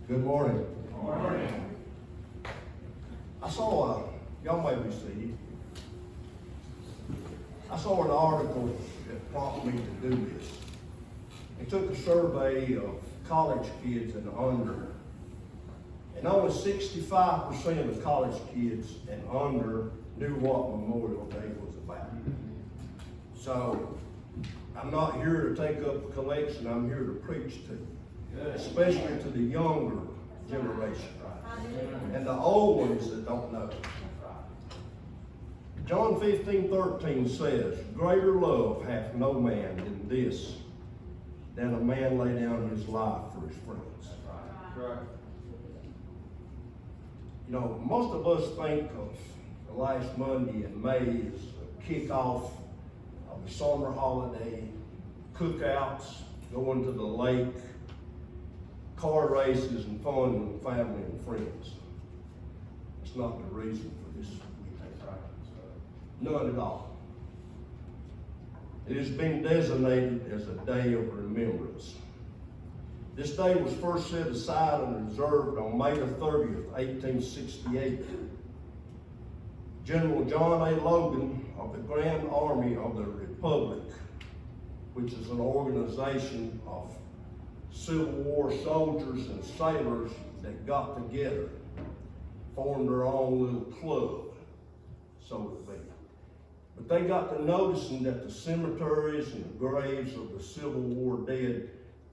Good morning. Good morning. I saw, y'all may be seated. I saw an article that prompted me to do this. It took a survey of college kids and under, and only 65% of college kids and under knew what Memorial Day was about. So, I'm not here to take up a collection, I'm here to preach to, especially to the younger generation and the old ones that don't know. John 15:13 says, "Greater love hath no man than this, than a man lay down his life for his friends." Right. You know, most of us think of the last Monday in May as a kickoff of the summer holiday, cookouts, going to the lake, car races, and fun with family and friends. That's not the reason for this weekend. None at all. It has been designated as a day of remembrance. This day was first set aside and reserved on May the 30th, 1868. General John A. Logan of the Grand Army of the Republic, which is an organization of Civil War soldiers and sailors that got together, formed their own little club, so to speak. But they got to noticing that the cemeteries and the graves of the Civil War dead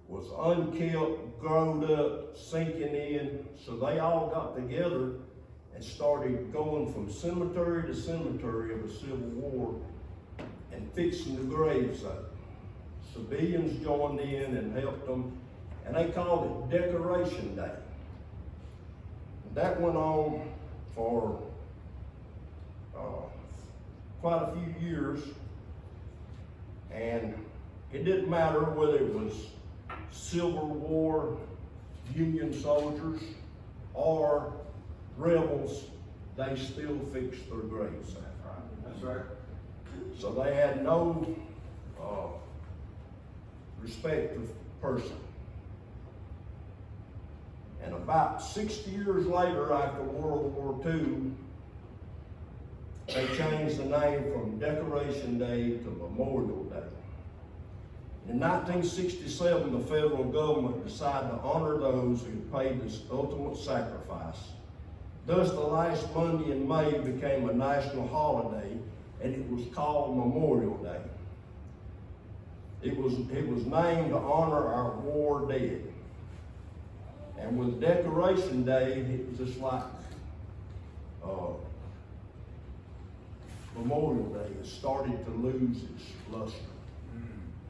was unkept, grown up, sinking in, so they all got together and started going from cemetery to cemetery of the Civil War and fixing the graves up. Civilians joined in and helped them, and they called it Decoration Day. That went on for quite a few years, and it didn't matter whether it was Civil War Union soldiers or rebels, they still fixed their graves. That's right. So they had no respect of person. And about 60 years later, after World War II, they changed the name from Decoration Day to Memorial Day. In 1967, the federal government decided to honor those who paid this ultimate sacrifice. Thus, the last Monday in May became a national holiday, and it was called Memorial Day. It was named to honor our war dead. And with Decoration Day, it was just like Memorial Day. It started to lose its luster.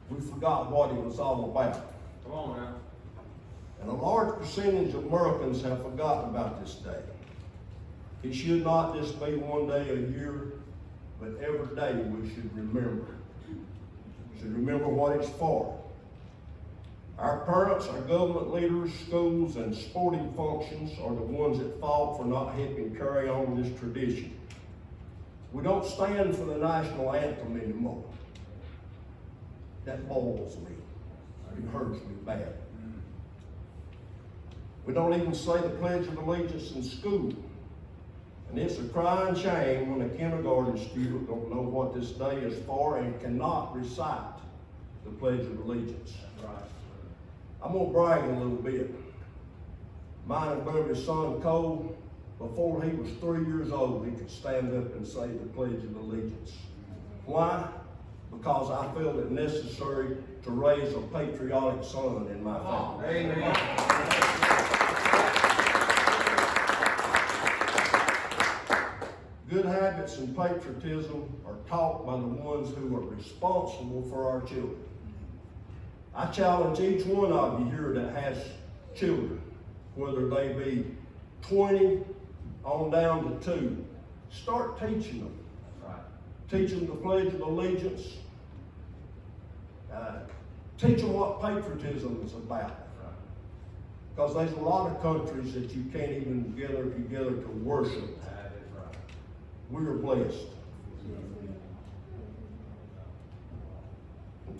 We forgot what it was all about. Come on now. And a large percentage of Americans have forgotten about this day. It should not just be one day a year, but every day we should remember. We should remember what it's for. Our parents, our government leaders, schools, and sporting functions are the ones at fault for not helping carry on this tradition. We don't stand for the national anthem anymore. That boils me. It hurts me bad. We don't even say the Pledge of Allegiance in school. And it's a crying shame when a kindergarten student don't know what this day is for and cannot recite the Pledge of Allegiance. Right. I'm gonna brag a little bit. Mine and Bubby's son Cole, before he was 3 years old, he could stand up and say the Pledge of Allegiance. Why? Because I felt it necessary to raise a patriotic son in my family. Amen. Good habits and patriotism are taught by the ones who are responsible for our children. I challenge each one of you here that has children, whether they be 20 on down to 2, start teaching them. Right. Teach them the Pledge of Allegiance. Teach them what patriotism is about. Because there's a lot of countries that you can't even gather together to worship. That is right. We are blessed.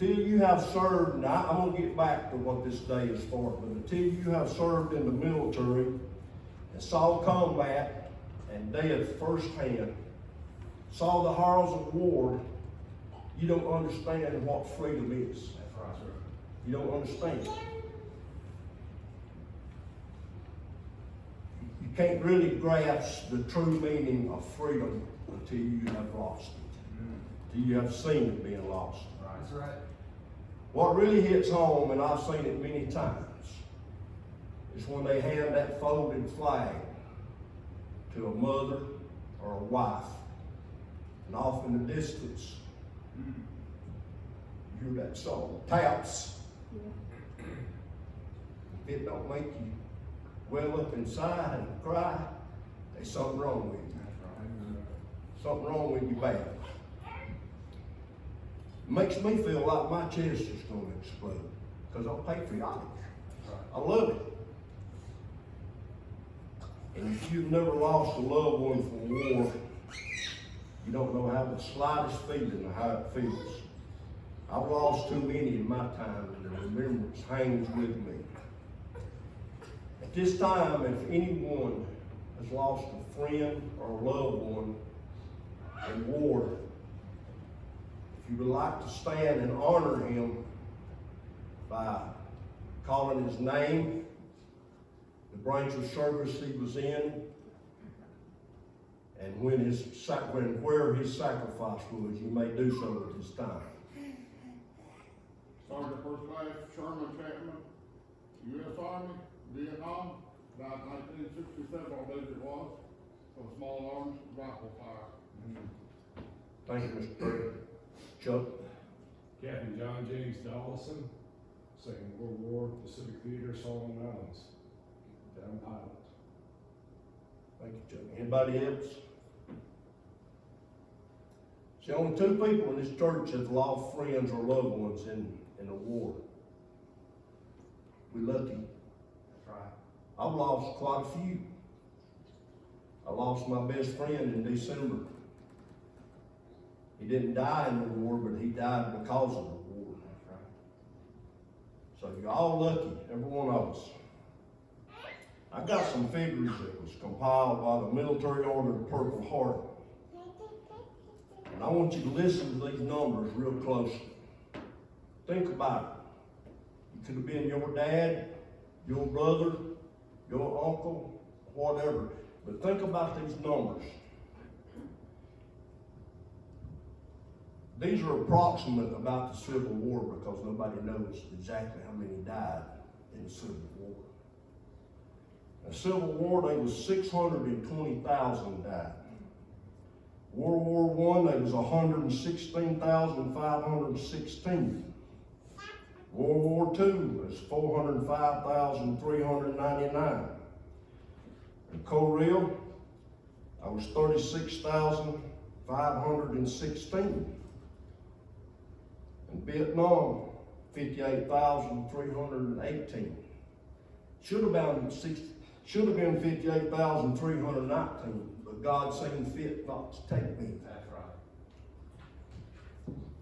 until you have served, and I'm gonna get back to what this day is for, but until you have served in the military and saw combat and death firsthand, saw the horrors of war, you don't understand what freedom is. That's right, sir. You don't understand. You can't really grasp the true meaning of freedom until you have lost it. Until you have seen it being lost. Right. That's right. What really hits home, and I've seen it many times, is when they hand that folded flag to a mother or a wife. And off in the distance, you hear that song, taps. If it don't make you well up inside and cry, there's something wrong with you. Something wrong with you bad. Makes me feel like my chest is going to explode because I'm patriotic. I love it. And if you've never lost a loved one from war, you don't know how the slightest feeling of how it feels. I've lost too many in my time, and the remembrance hangs with me. At this time, if anyone has lost a friend or a loved one in war, if you would like to stand and honor him by calling his name, the branch of service he was in, and where his sacrifice was, you may do so at this time. Sergeant First Class Sherman Chapman, U.S. Army, Vietnam, died 1967, I believe it was, of small arms rifle fire. Thank you, Mr. President. Chuck? Captain John James Dawson, Second World War, Pacific Theater, Solomon Islands, down pilot. Thank you, Chuck. Anybody else? See, only two people in this church have lost friends or loved ones in a war. We're lucky. That's right. I've lost quite a few. I lost my best friend in December. He didn't die in the war, but he died because of the war. That's right. So you're all lucky, every one of us. I got some figures that was compiled by the Military Order of the Purple Heart. And I want you to listen to these numbers real closely. Think about it. It could have been your dad, your brother, your uncle, whatever. But think about these numbers. These are approximate about the Civil War because nobody knows exactly how many died in the Civil War. In the Civil War, there was 620,000 died. World War I, there was 116,516. World War II was 405,399. In Korea, I was 36,516. In Vietnam, 58,318. Should have been 58,319, but God seemed fit not to take me. That's right.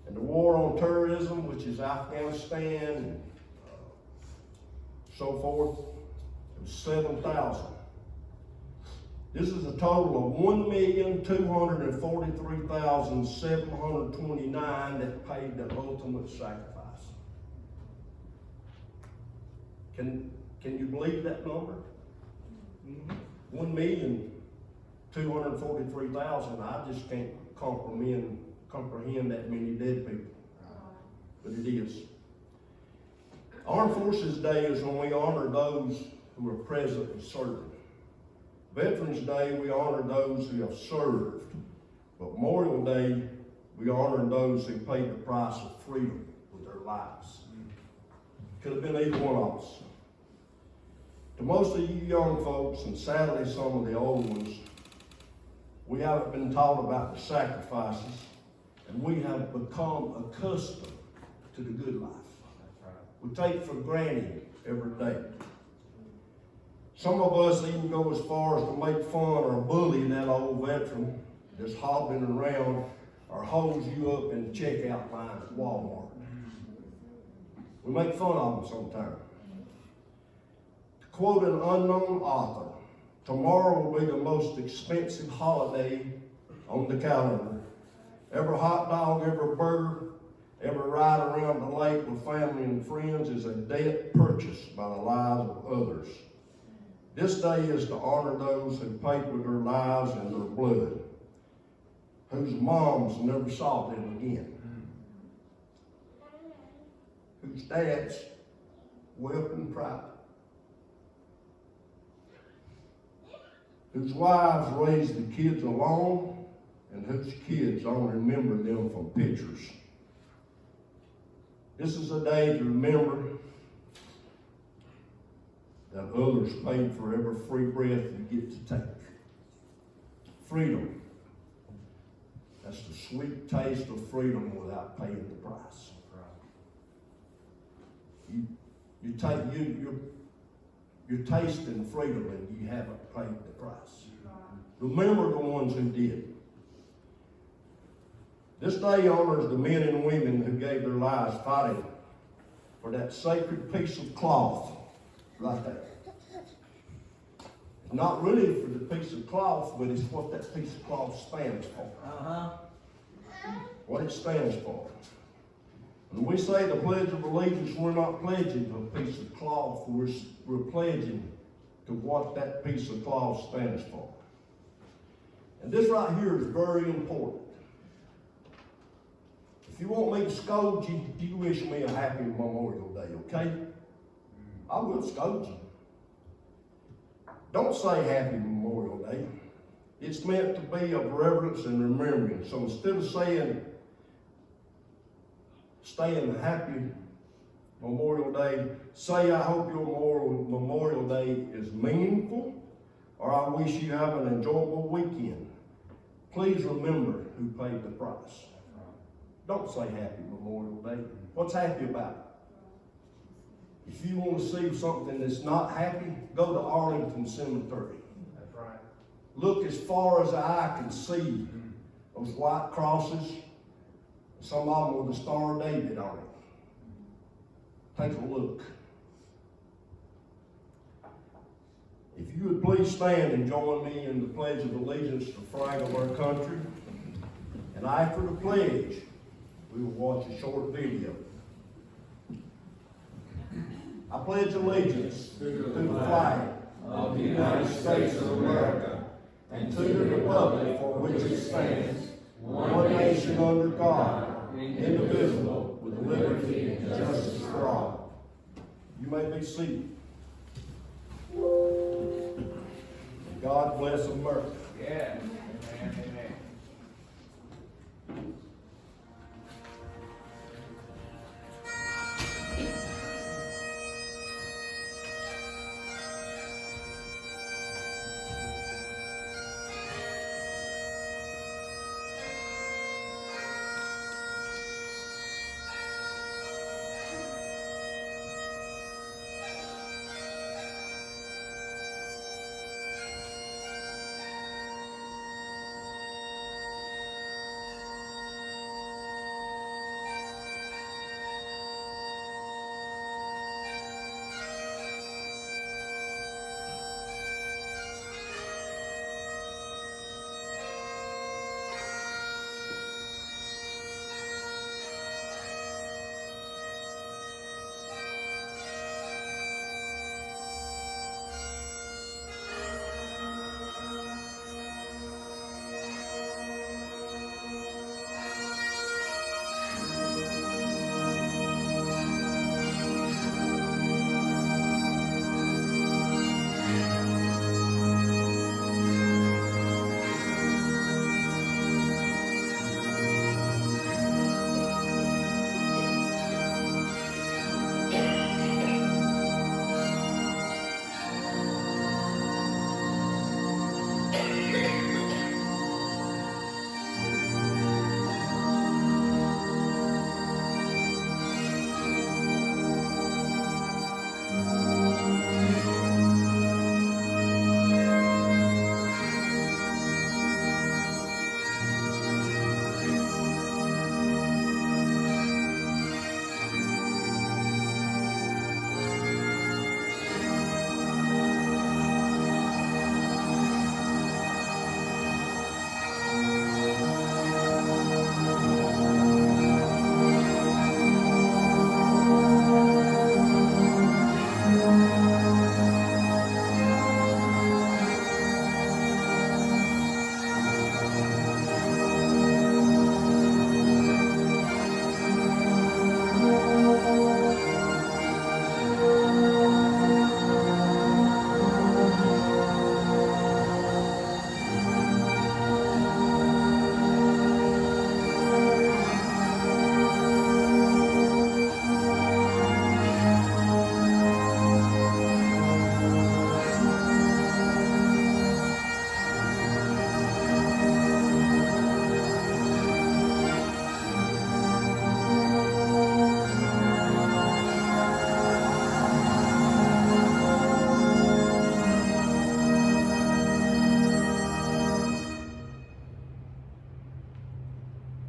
And the war on terrorism, which is Afghanistan and so forth, it was 7,000. This is a total of 1,243,729 that paid the ultimate sacrifice. Can you believe that number? 1,243,000. I just can't comprehend that many dead people. But it is. Armed Forces Day is when we honor those who are present and serving. Veterans Day, we honor those who have served. But Memorial Day, we honor those who paid the price of freedom with their lives. Could have been either one of us. To most of you young folks, and sadly some of the old ones, we haven't been taught about the sacrifices, and we have become accustomed to the good life. That's right. We take for granted every day. Some of us even go as far as to make fun or bully that old veteran just hobbling around or hose you up in the checkout line at Walmart. We make fun of them sometimes. To quote an unknown author, tomorrow will be the most expensive holiday on the calendar. Every hot dog, every burger, every ride around the lake with family and friends is a debt purchased by the lives of others. This day is to honor those who paid with their lives and their blood, whose moms never saw them again, whose dads wept in private, whose wives raised the kids alone, and whose kids only remember them from pictures. This is a day to remember that others paid for every free breath you get to take. Freedom. That's the sweet taste of freedom without paying the price. You're tasting freedom and you haven't paid the price. Remember the ones who did. This day honors the men and women who gave their lives fighting for that sacred piece of cloth right there. It's not really for the piece of cloth, but it's what that piece of cloth stands for. What it stands for. When we say the Pledge of Allegiance, we're not pledging to a piece of cloth. We're pledging to what that piece of cloth stands for. And this right here is very important. If you want me to scold you, you wish me a happy Memorial Day, okay? I will scold you. Don't say happy Memorial Day. It's meant to be of reverence and remembrance. So instead of saying, staying happy Memorial Day, say I hope your Memorial Day is meaningful, or I wish you have an enjoyable weekend. Please remember who paid the price. Don't say happy Memorial Day. What's happy about it? If you want to see something that's not happy, go to Arlington Cemetery. That's right. Look as far as the eye can see. Those white crosses, some of them with the Star of David on it. Take a look. If you would please stand and join me in the Pledge of Allegiance to the flag of our country. And after the pledge, we will watch a short video. I pledge allegiance to the flag of the United States of America and to the republic for which it stands, one nation under God, indivisible, with liberty and justice for all. You may be seated. God bless America. Yeah. Amen.